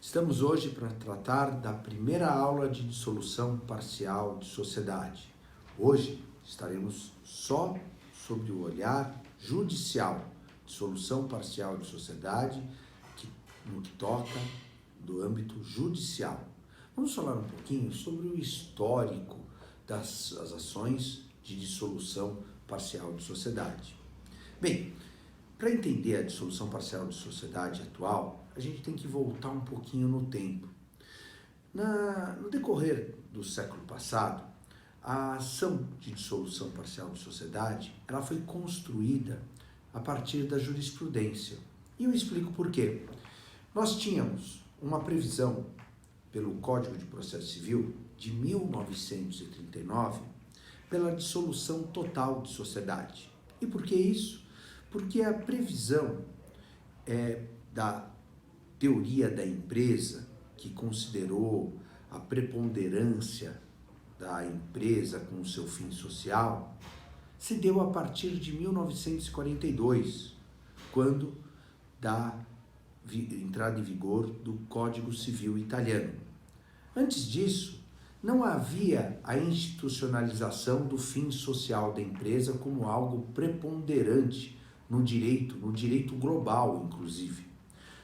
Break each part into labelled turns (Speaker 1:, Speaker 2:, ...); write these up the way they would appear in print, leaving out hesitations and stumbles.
Speaker 1: Estamos hoje para tratar da primeira aula de dissolução parcial de sociedade. Hoje estaremos só sobre o olhar judicial, dissolução parcial de sociedade, no que toca do âmbito judicial. Vamos falar um pouquinho sobre o histórico das ações de dissolução parcial de sociedade. Bem, para entender a dissolução parcial de sociedade atual, a gente tem que voltar um pouquinho no tempo. No decorrer do século passado, a ação de dissolução parcial de sociedade ela foi construída a partir da jurisprudência. E eu explico por quê. Nós tínhamos uma previsão pelo Código de Processo Civil de 1939 pela dissolução total de sociedade. E por que isso? Porque a previsão da teoria da empresa, que considerou a preponderância da empresa com o seu fim social, se deu a partir de 1942, quando da entrada em vigor do Código Civil Italiano. Antes disso, não havia a institucionalização do fim social da empresa como algo preponderante no direito global, inclusive.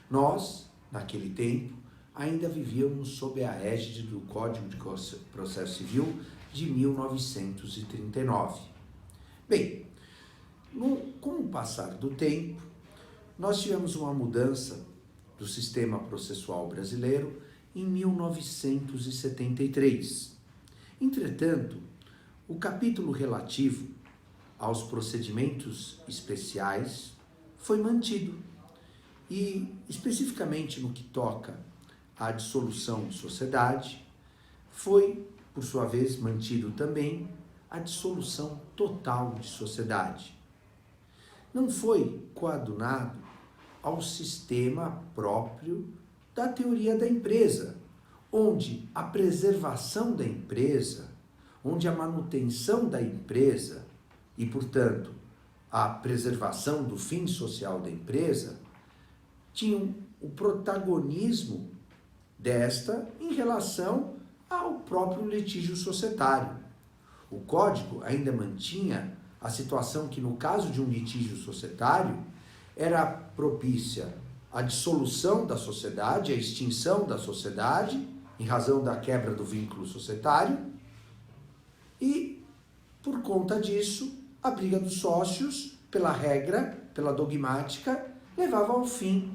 Speaker 1: Nós, naquele tempo, ainda vivíamos sob a égide do Código de Processo Civil de 1939. Bem, com o passar do tempo, nós tivemos uma mudança do sistema processual brasileiro em 1973. Entretanto, o capítulo relativo aos procedimentos especiais foi mantido e, especificamente no que toca à dissolução de sociedade, foi, por sua vez, mantido também a dissolução total de sociedade. Não foi coadunado ao sistema próprio da teoria da empresa, onde a preservação da empresa, onde a manutenção da empresa e, portanto, a preservação do fim social da empresa tinham o protagonismo desta em relação ao próprio litígio societário. O Código ainda mantinha a situação que, no caso de um litígio societário, era propícia a dissolução da sociedade, a extinção da sociedade, em razão da quebra do vínculo societário, e, por conta disso, a briga dos sócios, pela regra, pela dogmática, levava ao fim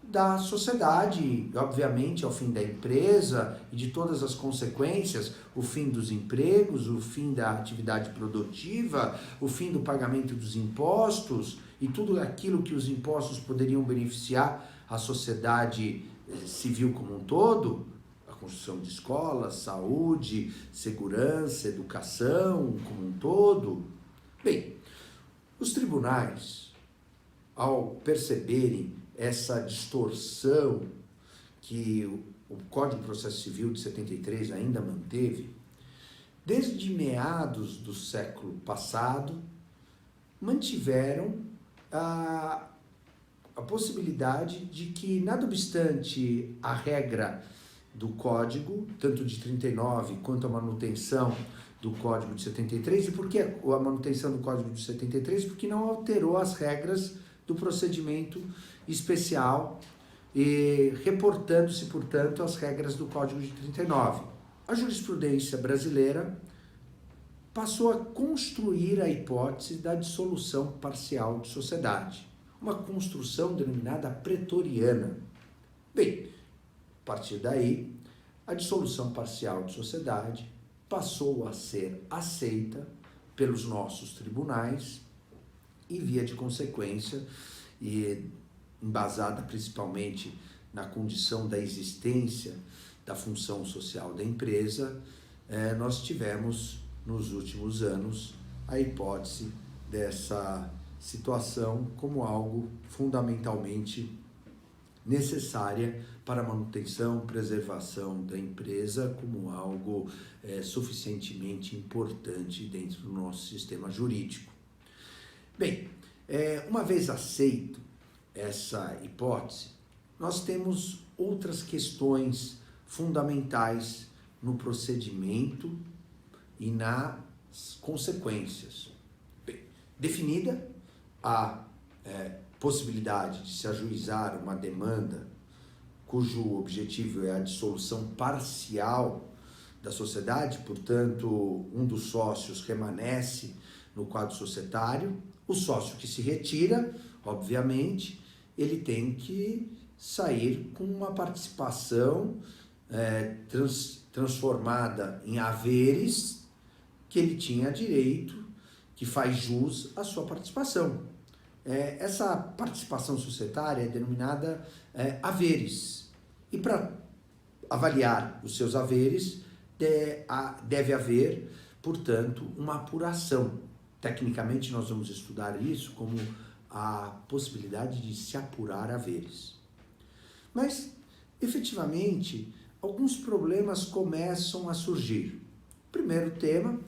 Speaker 1: da sociedade, obviamente ao fim da empresa e de todas as consequências, o fim dos empregos, o fim da atividade produtiva, o fim do pagamento dos impostos e tudo aquilo que os impostos poderiam beneficiar a sociedade civil como um todo, a construção de escolas, saúde, segurança, educação como um todo. Bem, os tribunais, ao perceberem essa distorção que o Código de Processo Civil de 73 ainda manteve, desde meados do século passado, mantiveram a possibilidade de que, nada obstante a regra do Código, tanto de 39 quanto a manutenção do Código de 73, e por que a manutenção do Código de 73? Porque não alterou as regras do procedimento especial, reportando-se, portanto, as regras do Código de 39. A jurisprudência brasileira passou a construir a hipótese da dissolução parcial de sociedade, uma construção denominada pretoriana. Bem, a partir daí, a dissolução parcial de sociedade passou a ser aceita pelos nossos tribunais e, via de consequência, e embasada principalmente na condição da existência da função social da empresa, nós tivemos, nos últimos anos, a hipótese dessa situação como algo fundamentalmente necessária para a manutenção, preservação da empresa, como algo suficientemente importante dentro do nosso sistema jurídico. Bem, uma vez aceito essa hipótese, nós temos outras questões fundamentais no procedimento e nas consequências. Bem, definida a possibilidade de se ajuizar uma demanda cujo objetivo é a dissolução parcial da sociedade, portanto, um dos sócios permanece no quadro societário, o sócio que se retira, obviamente, ele tem que sair com uma participação transformada em haveres que ele tinha direito, que faz jus à sua participação. Essa participação societária é denominada haveres. E para avaliar os seus haveres, deve haver, portanto, uma apuração. Tecnicamente, nós vamos estudar isso como a possibilidade de se apurar haveres. Mas, efetivamente, alguns problemas começam a surgir. O primeiro tema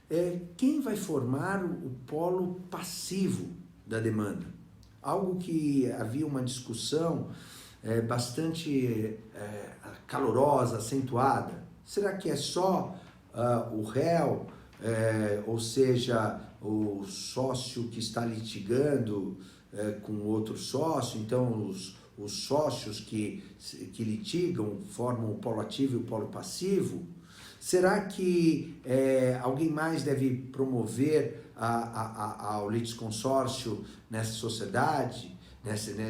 Speaker 1: é quem vai formar o polo passivo da demanda. Algo que havia uma discussão bastante calorosa, acentuada. Será que é só o réu, ou seja, o sócio que está litigando com outro sócio? Então, os sócios que litigam formam o polo ativo e o polo passivo? Será que alguém mais deve promover ao litisconsórcio nessa sociedade,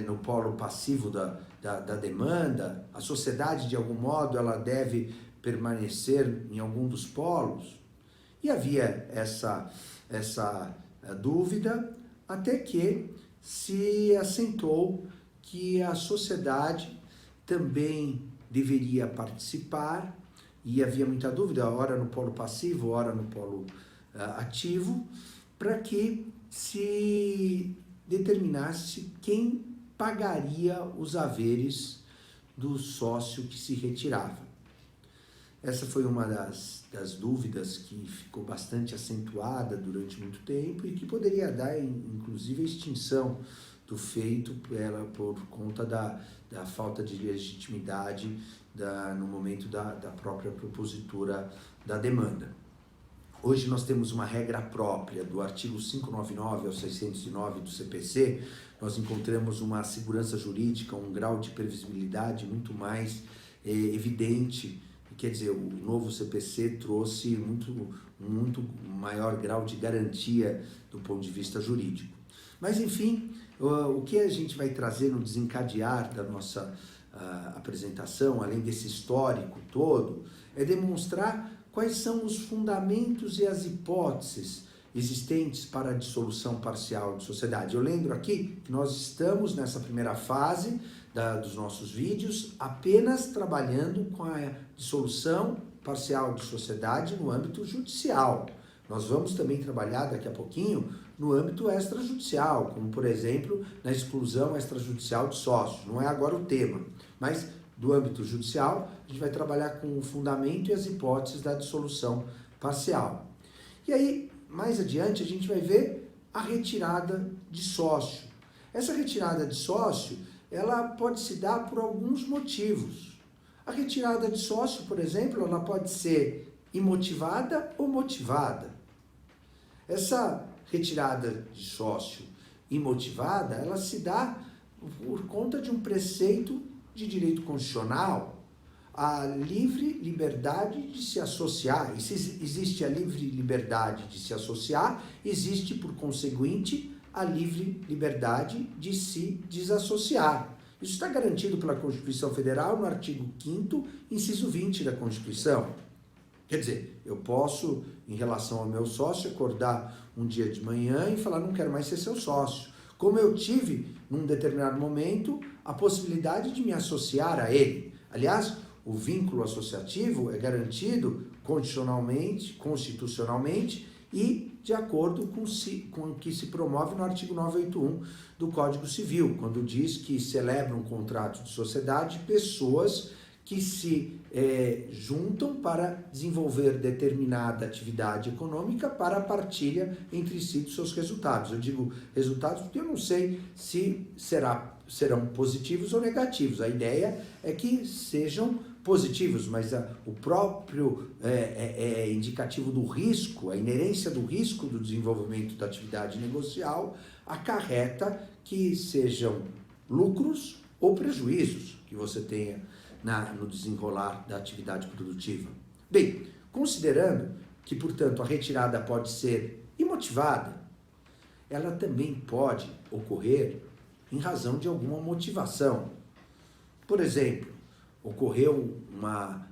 Speaker 1: no polo passivo da demanda? A sociedade, de algum modo, ela deve permanecer em algum dos polos? E havia essa dúvida, até que se assentou que a sociedade também deveria participar, e havia muita dúvida, ora no polo passivo, ora no polo ativo, para que se determinasse quem pagaria os haveres do sócio que se retirava. Essa foi uma das dúvidas que ficou bastante acentuada durante muito tempo e que poderia dar, inclusive, a extinção do feito por conta da falta de legitimidade no momento da própria propositura da demanda. Hoje nós temos uma regra própria do artigo 599 ao 609 do CPC, nós encontramos uma segurança jurídica, um grau de previsibilidade muito mais evidente. Quer dizer, o novo CPC trouxe muito maior grau de garantia do ponto de vista jurídico. Mas, enfim, o que a gente vai trazer no desencadear da nossa apresentação, além desse histórico todo, é demonstrar quais são os fundamentos e as hipóteses existentes para a dissolução parcial de sociedade. Eu lembro aqui que nós estamos nessa primeira fase dos nossos vídeos apenas trabalhando com a dissolução parcial de sociedade no âmbito judicial. Nós vamos também trabalhar daqui a pouquinho no âmbito extrajudicial, como, por exemplo, na exclusão extrajudicial de sócios. Não é agora o tema, mas do âmbito judicial, a gente vai trabalhar com o fundamento e as hipóteses da dissolução parcial. E aí, mais adiante, a gente vai ver a retirada de sócio. Essa retirada de sócio, ela pode se dar por alguns motivos. A retirada de sócio, por exemplo, ela pode ser imotivada ou motivada. Essa retirada de sócio imotivada, ela se dá por conta de um preceito de direito constitucional, a livre liberdade de se associar. E se existe a livre liberdade de se associar, existe, por conseguinte, a livre liberdade de se desassociar. Isso está garantido pela Constituição Federal no artigo 5º, inciso 20 da Constituição. Quer dizer, eu posso, em relação ao meu sócio, acordar um dia de manhã e falar, não quero mais ser seu sócio. Como eu tive, num determinado momento, a possibilidade de me associar a ele. Aliás, o vínculo associativo é garantido constitucionalmente e de acordo com o que se promove no artigo 981 do Código Civil, quando diz que celebram um contrato de sociedade pessoas que se juntam para desenvolver determinada atividade econômica para a partilha entre si dos seus resultados. Eu digo resultados porque eu não sei se serão positivos ou negativos. A ideia é que sejam positivos, mas o próprio indicativo do risco, a inerência do risco do desenvolvimento da atividade negocial acarreta que sejam lucros ou prejuízos que você tenha no desenrolar da atividade produtiva. Bem, considerando que, portanto, a retirada pode ser imotivada, ela também pode ocorrer em razão de alguma motivação. Por exemplo, ocorreu uma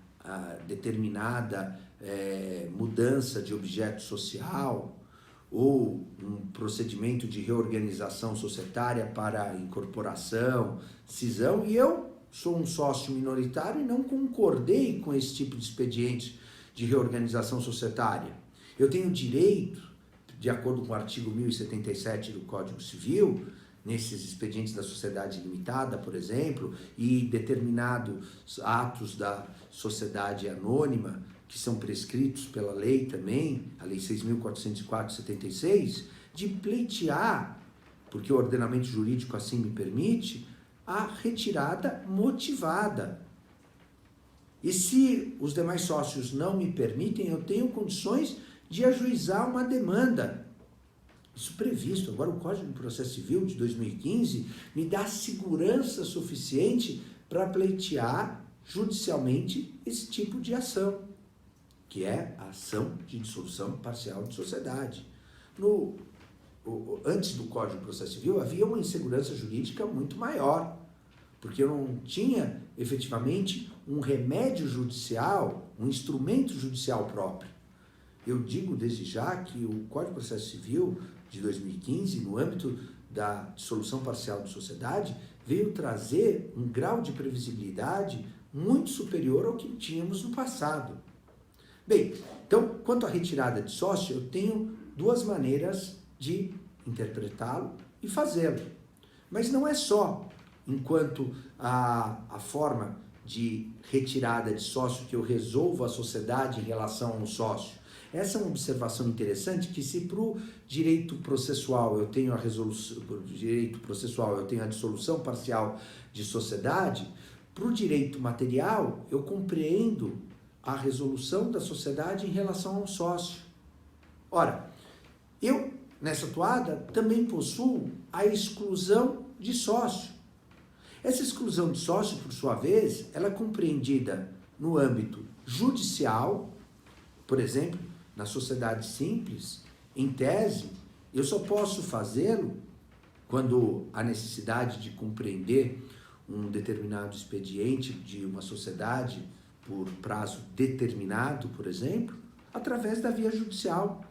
Speaker 1: determinada mudança de objeto social ou um procedimento de reorganização societária para incorporação, cisão, e eu sou um sócio minoritário e não concordei com esse tipo de expediente de reorganização societária. Eu tenho direito, de acordo com o artigo 1077 do Código Civil, nesses expedientes da sociedade limitada, por exemplo, e determinados atos da sociedade anônima, que são prescritos pela lei também, a Lei 6.404 de 76, de pleitear, porque o ordenamento jurídico assim me permite, a retirada motivada. E se os demais sócios não me permitem, eu tenho condições de ajuizar uma demanda. Isso previsto. Agora, o Código de Processo Civil de 2015 me dá segurança suficiente para pleitear judicialmente esse tipo de ação, que é a ação de dissolução parcial de sociedade. Antes do Código de Processo Civil, havia uma insegurança jurídica muito maior, porque eu não tinha, efetivamente, um remédio judicial, um instrumento judicial próprio. Eu digo desde já que o Código de Processo Civil de 2015, no âmbito da dissolução parcial de sociedade, veio trazer um grau de previsibilidade muito superior ao que tínhamos no passado. Bem, então, quanto à retirada de sócio, eu tenho duas maneiras de interpretá-lo e fazê-lo. Mas não é só enquanto a forma de retirada de sócio que eu resolvo a sociedade em relação ao sócio. Essa é uma observação interessante, que se para o direito processual eu tenho a dissolução parcial de sociedade, para o direito material eu compreendo a resolução da sociedade em relação ao sócio. Ora, eu, nessa toada, também possuo a exclusão de sócio. Essa exclusão de sócio, por sua vez, ela é compreendida no âmbito judicial. Por exemplo, na sociedade simples, em tese, eu só posso fazê-lo quando há necessidade de compreender um determinado expediente de uma sociedade por prazo determinado, por exemplo, através da via judicial.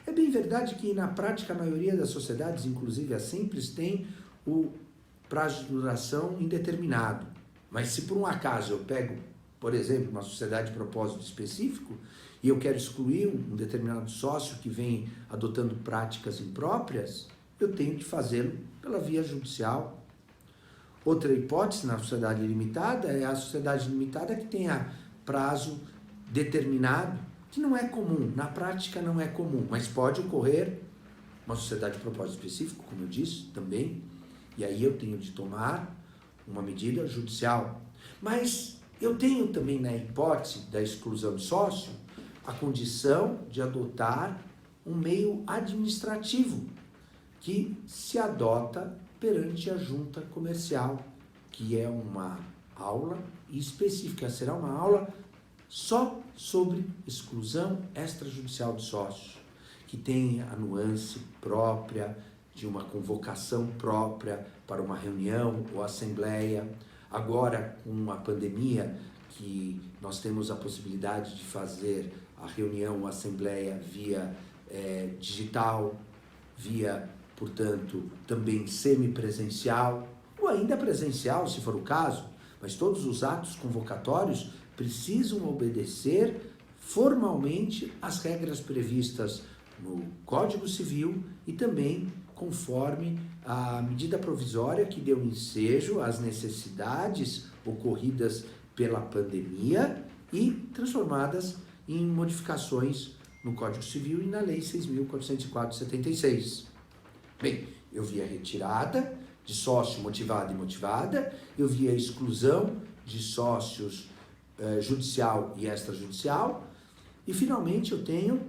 Speaker 1: É bem verdade que, na prática, a maioria das sociedades, inclusive as simples, tem o prazo de duração indeterminado. Mas se por um acaso eu pego, por exemplo, uma sociedade de propósito específico e eu quero excluir um determinado sócio que vem adotando práticas impróprias, eu tenho de fazê-lo pela via judicial. Outra hipótese na sociedade limitada é a sociedade limitada que tenha prazo determinado, que não é comum, na prática não é comum, mas pode ocorrer uma sociedade de propósito específico, como eu disse, também, e aí eu tenho de tomar uma medida judicial. Mas eu tenho também, na hipótese da exclusão de sócio, a condição de adotar um meio administrativo que se adota perante a junta comercial, que é uma aula específica, será uma aula só sobre exclusão extrajudicial de sócios, que tem a nuance própria de uma convocação própria para uma reunião ou assembleia. Agora, com a pandemia, que nós temos a possibilidade de fazer a reunião, a assembleia via digital, via, portanto, também semipresencial, ou ainda presencial, se for o caso, mas todos os atos convocatórios precisam obedecer formalmente às regras previstas no Código Civil e também conforme a medida provisória que deu ensejo às necessidades ocorridas pela pandemia e transformadas em modificações no Código Civil e na Lei 6.404 de 76. Bem, eu vi a retirada de sócio motivado e motivada, eu vi a exclusão de sócios judicial e extrajudicial, e finalmente eu tenho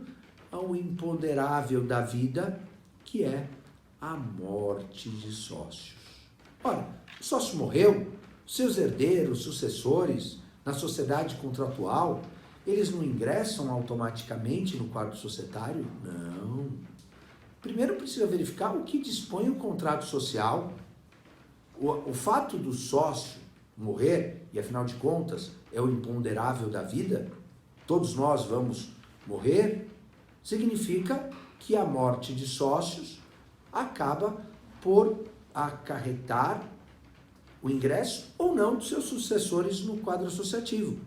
Speaker 1: o imponderável da vida, que é a morte de sócios. Ora, o sócio morreu, seus herdeiros, sucessores, na sociedade contratual, eles não ingressam automaticamente no quadro societário? Não. Primeiro precisa verificar o que dispõe o contrato social. O fato do sócio morrer, e afinal de contas é o imponderável da vida, todos nós vamos morrer, significa que a morte de sócios acaba por acarretar o ingresso ou não dos seus sucessores no quadro associativo.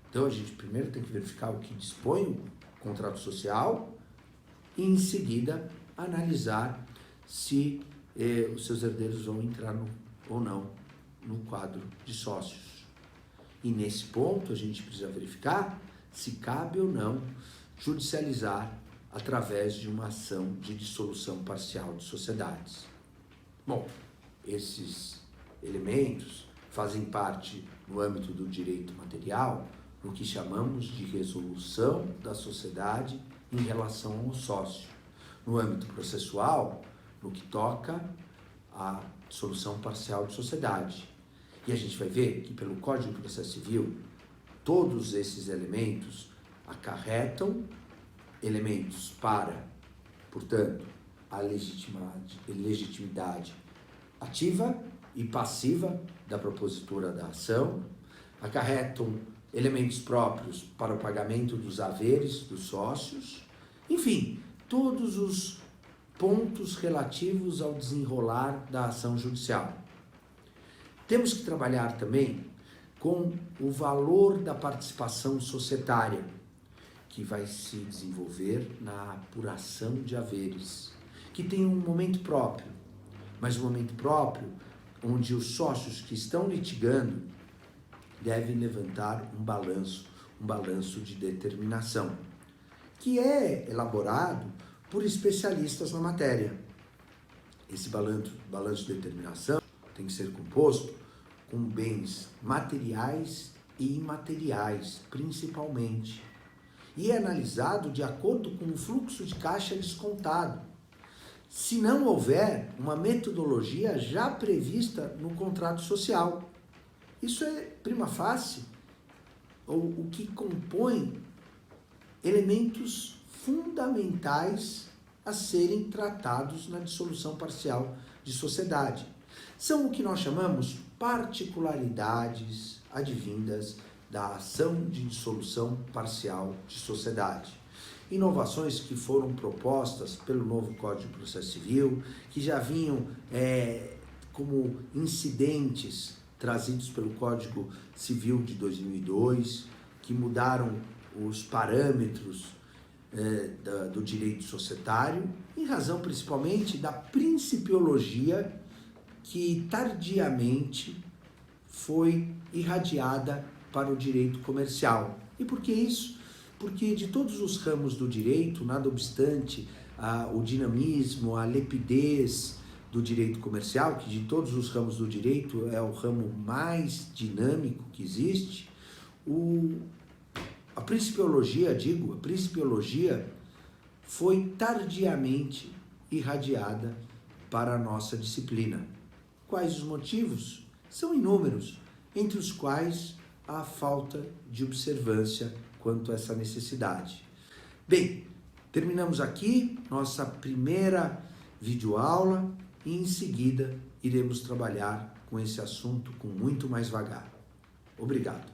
Speaker 1: Então a gente primeiro tem que verificar o que dispõe o contrato social e em seguida analisar se os seus herdeiros vão entrar ou não no quadro de sócios. E nesse ponto a gente precisa verificar se cabe ou não judicializar através de uma ação de dissolução parcial de sociedades. Bom, esses elementos fazem parte no âmbito do direito material, no que chamamos de resolução da sociedade em relação ao sócio. No âmbito processual, no que toca à dissolução parcial de sociedade. E a gente vai ver que pelo Código de Processo Civil, todos esses elementos acarretam elementos para, portanto, a legitimidade ativa e passiva da propositura da ação, acarretam elementos próprios para o pagamento dos haveres dos sócios, enfim, todos os pontos relativos ao desenrolar da ação judicial. Temos que trabalhar também com o valor da participação societária, que vai se desenvolver na apuração de haveres, que tem um momento próprio, mas um momento próprio onde os sócios que estão litigando devem levantar um balanço de determinação, que é elaborado por especialistas na matéria. Esse balanço de determinação tem que ser composto com bens materiais e imateriais, principalmente, e é analisado de acordo com o fluxo de caixa descontado, se não houver uma metodologia já prevista no contrato social. Isso é, prima facie, o que compõe elementos fundamentais a serem tratados na dissolução parcial de sociedade. São o que nós chamamos particularidades advindas da ação de dissolução parcial de sociedade. Inovações que foram propostas pelo novo Código de Processo Civil, que já vinham como incidentes trazidos pelo Código Civil de 2002, que mudaram os parâmetros do direito societário, em razão principalmente da principiologia que tardiamente foi irradiada para o direito comercial. E por que isso? Porque de todos os ramos do direito, nada obstante o dinamismo, a lepidez do direito comercial, que de todos os ramos do direito é o ramo mais dinâmico que existe, a principiologia foi tardiamente irradiada para a nossa disciplina. Quais os motivos? São inúmeros, entre os quais a falta de observância quanto a essa necessidade. Bem, terminamos aqui nossa primeira videoaula e em seguida iremos trabalhar com esse assunto com muito mais vagar. Obrigado.